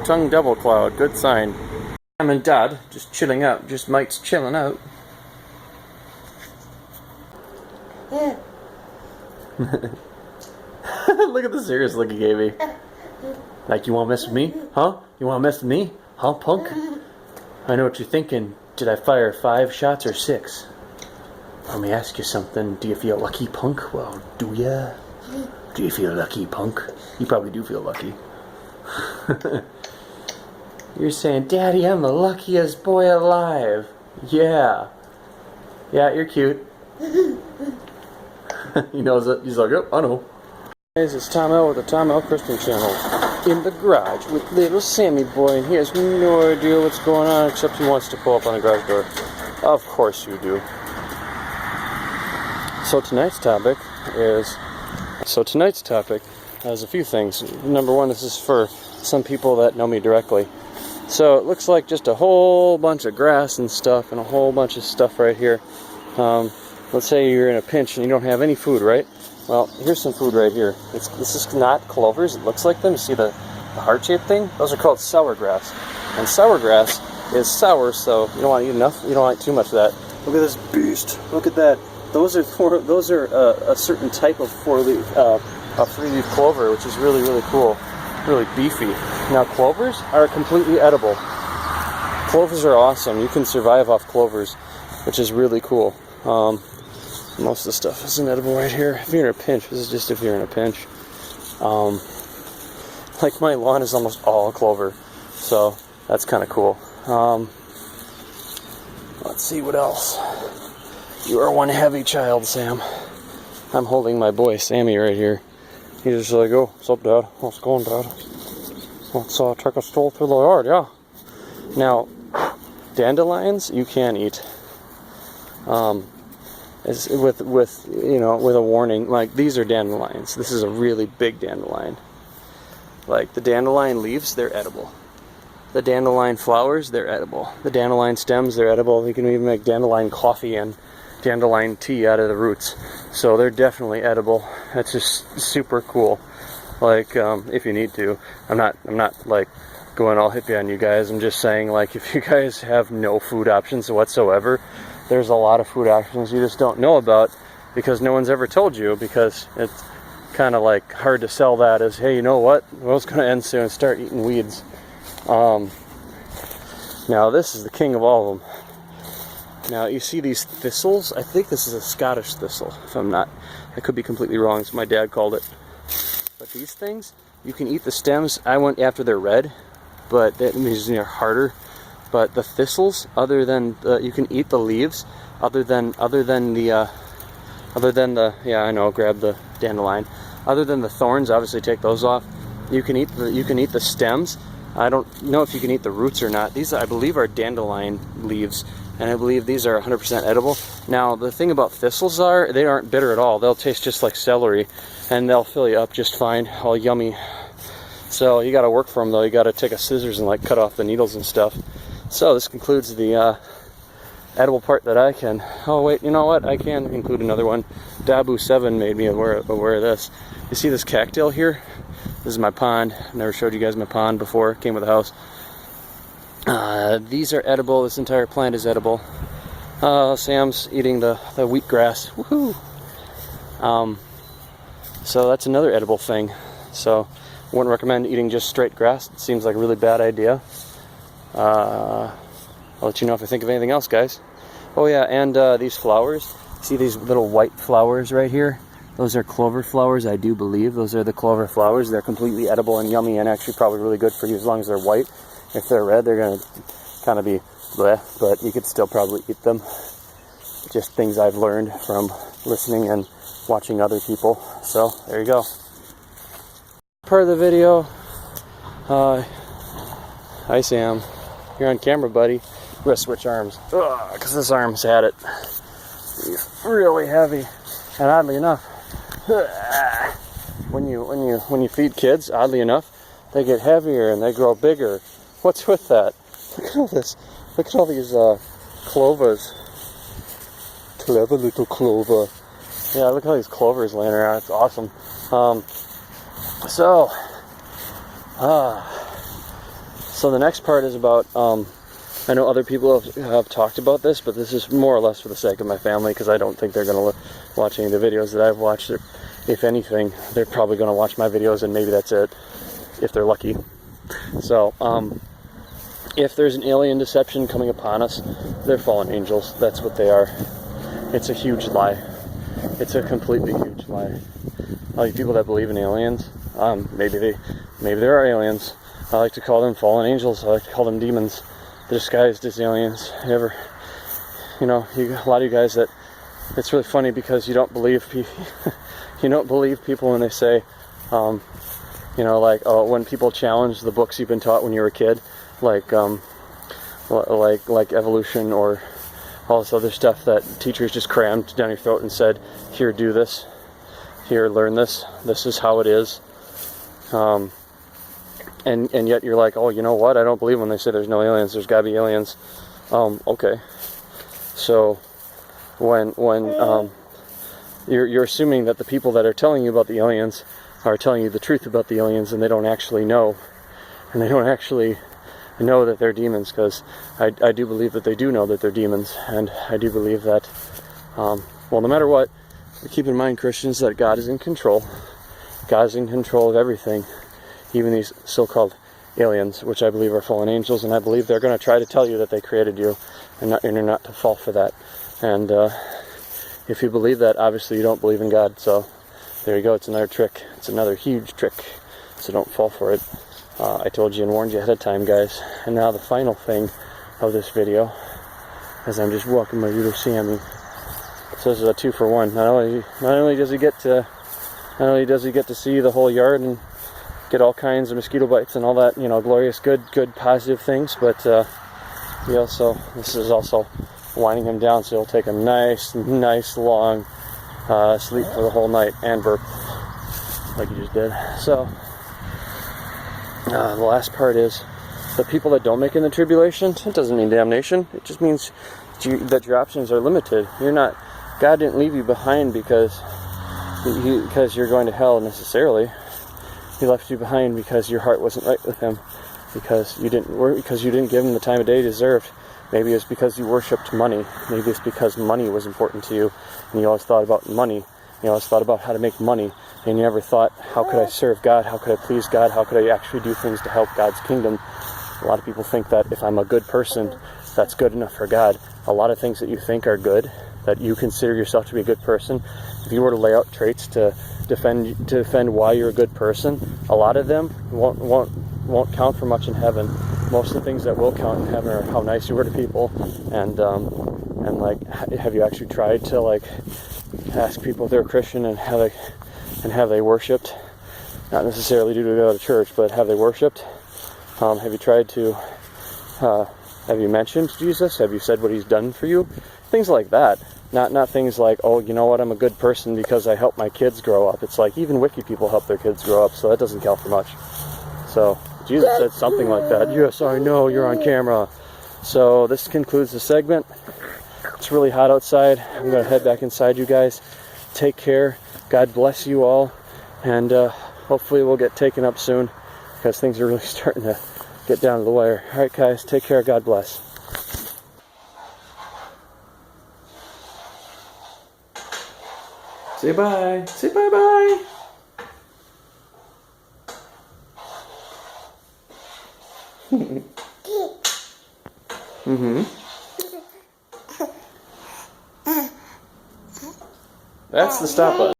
Tongue double cloud, good sign. Mom and Dad just chilling out, just mates chilling out. Look at the serious look he gave me. Like, you want to mess with me? Huh? You want to mess with me? Huh, punk? I know what you're thinking. Did I fire 5 shots or 6? Let me ask you something. Do you feel lucky, punk? Well, do ya? Do you feel lucky, punk? You probably do feel lucky. You're saying, Daddy, I'm the luckiest boy alive. Yeah. Yeah, you're cute. He knows it. He's like, oh, I know. Guys, it's Tom L with the Tom L Christian channel. In the garage with little Sammy boy, and he has no idea what's going on except he wants to pull up on the garage door. Of course you do. So tonight's topic has a few things. Number one, this is for some people that know me directly. So it looks like just a whole bunch of grass and stuff and a whole bunch of stuff right here. Let's say you're in a pinch and you don't have any food, right? Well, here's some food right here. This is not clovers. It looks like them. You see the heart-shaped thing? Those are called sour grass. And sour grass is sour, so you don't want to eat enough. You don't want too much of that. Look at this beast. Look at that. Those are a certain type of three-leaf clover, which is really, really cool. Really beefy. Now, clovers are completely edible. Clovers are awesome. You can survive off clovers, which is really cool. Most of the stuff isn't edible right here. If you're in a pinch, this is just if you're in a pinch. Like my lawn is almost all clover, so that's kind of cool. Let's see what else. You are one heavy child, Sam. I'm holding my boy Sammy right here. He's just like, oh, what's up, Dad? What's going, Dad? Let's take a stroll through the yard, yeah. Now, dandelions you can eat. With a warning, like these are dandelions. This is a really big dandelion. Like the dandelion leaves, they're edible. The dandelion flowers, they're edible. The dandelion stems, they're edible. You can even make dandelion coffee and dandelion tea out of the roots. So they're definitely edible. That's just super cool. Like, if you need to. I'm not like going all hippie on you guys. I'm just saying, like, if you guys have no food options whatsoever, there's a lot of food options you just don't know about because no one's ever told you, because it's kind of like hard to sell that as, hey, you know what? The world's going to end soon. Start eating weeds. Now, this is the king of all of them. Now, you see these thistles? I think this is a Scottish thistle, if I'm not. I could be completely wrong. It's my dad called it. But these things, you can eat the stems. I went after they're red, but these are harder. But the thistles, you can eat the leaves. Other than the grab the dandelion. Other than the thorns, obviously take those off. You can eat the stems. I don't know if you can eat the roots or not. These, I believe, are dandelion leaves, and I believe these are 100% edible. Now, the thing about thistles are, they aren't bitter at all. They'll taste just like celery, and they'll fill you up just fine, all yummy. So you got to work for them, though. You got to take a scissors and like cut off the needles and stuff. So this concludes the edible part that I can. Oh wait, you know what? I can include another one. Dabu7 made me aware of this. You see this cactus here? This is my pond. I never showed you guys my pond before. It came with the house. These are edible. This entire plant is edible. Sam's eating the wheatgrass. Woohoo! So that's another edible thing. So I wouldn't recommend eating just straight grass. It seems like a really bad idea. I'll let you know if I think of anything else, guys. Oh yeah, and these flowers. See these little white flowers right here? Those are clover flowers, I do believe. Those are the clover flowers. They're completely edible and yummy, and actually probably really good for you as long as they're white. If they're red, they're going to kind of be bleh, but you could still probably eat them. Just things I've learned from listening and watching other people. So, there you go. Part of the video. Hi, Sam. You're on camera, buddy. We're going to switch arms. Because this arm's had it. It's really heavy. And oddly enough, when you feed kids, oddly enough, they get heavier and they grow bigger. What's with that? Look at all this. Look at all these clovers. Clever little clover. Yeah, look at all these clovers laying around. It's awesome. So the next part is about, I know other people have talked about this, but this is more or less for the sake of my family, because I don't think they're going to watch any of the videos that I've watched. If anything, they're probably going to watch my videos, and maybe that's it, if they're lucky. So, if there's an alien deception coming upon us, they're fallen angels. That's what they are. It's a huge lie. It's a completely huge lie. All you people that believe in aliens, maybe there are aliens. I like to call them fallen angels. I like to call them demons. They're disguised as aliens. A lot of you guys that, it's really funny because you don't believe people when they say, when people challenge the books you've been taught when you were a kid, like evolution or all this other stuff that teachers just crammed down your throat and said, here, do this, here, learn this, this is how it is. And yet you're like, oh, you know what? I don't believe when they say there's no aliens. There's got to be aliens. Okay. So when you're assuming that the people that are telling you about the aliens are telling you the truth about the aliens, and they don't actually know, and they don't actually know that they're demons, because I do believe that they do know that they're demons, and I do believe that, no matter what, keep in mind, Christians, that God is in control. God is in control of everything. Even these so-called aliens, which I believe are fallen angels, and I believe they're going to try to tell you that they created you, and you're not to fall for that. And if you believe that, obviously you don't believe in God. So there you go. It's another trick. It's another huge trick. So don't fall for it. I told you and warned you ahead of time, guys. And now the final thing of this video, as I'm just walking my little Sammy. So this is a 2-for-1. Not only does he get to see the whole yard and get all kinds of mosquito bites and all that, glorious, good, positive things, but this is also winding him down, so he'll take a nice, long sleep for the whole night and burp, like he just did. So, the last part is, the people that don't make it in the tribulation, it doesn't mean damnation. It just means that your options are limited. God didn't leave you behind because you're going to hell necessarily. He left you behind because your heart wasn't right with Him, because you didn't give Him the time of day He deserved. Maybe it's because you worshipped money. Maybe it's because money was important to you, and you always thought about money. You always thought about how to make money, and you never thought, how could I serve God? How could I please God? How could I actually do things to help God's kingdom? A lot of people think that if I'm a good person, that's good enough for God. A lot of things that you think are good, that you consider yourself to be a good person, if you were to lay out traits to defend why you're a good person, a lot of them won't count for much in heaven. Most of the things that will count in heaven are how nice you were to people, and have you actually tried to ask people if they're a Christian and have they worshipped? Not necessarily due to go to church, but have they worshipped? Have you tried to? Have you mentioned Jesus? Have you said what He's done for you? Things like that. Not things like, oh, you know what, I'm a good person because I help my kids grow up. It's like, even wicked people help their kids grow up, so that doesn't count for much. So, Jesus said something like that. Yes, I know, you're on camera. So, this concludes the segment. It's really hot outside. I'm going to head back inside, you guys. Take care. God bless you all. And hopefully we'll get taken up soon, because things are really starting to get down to the wire. Alright, guys, take care. God bless. Say bye. Say bye-bye. That's the stop button.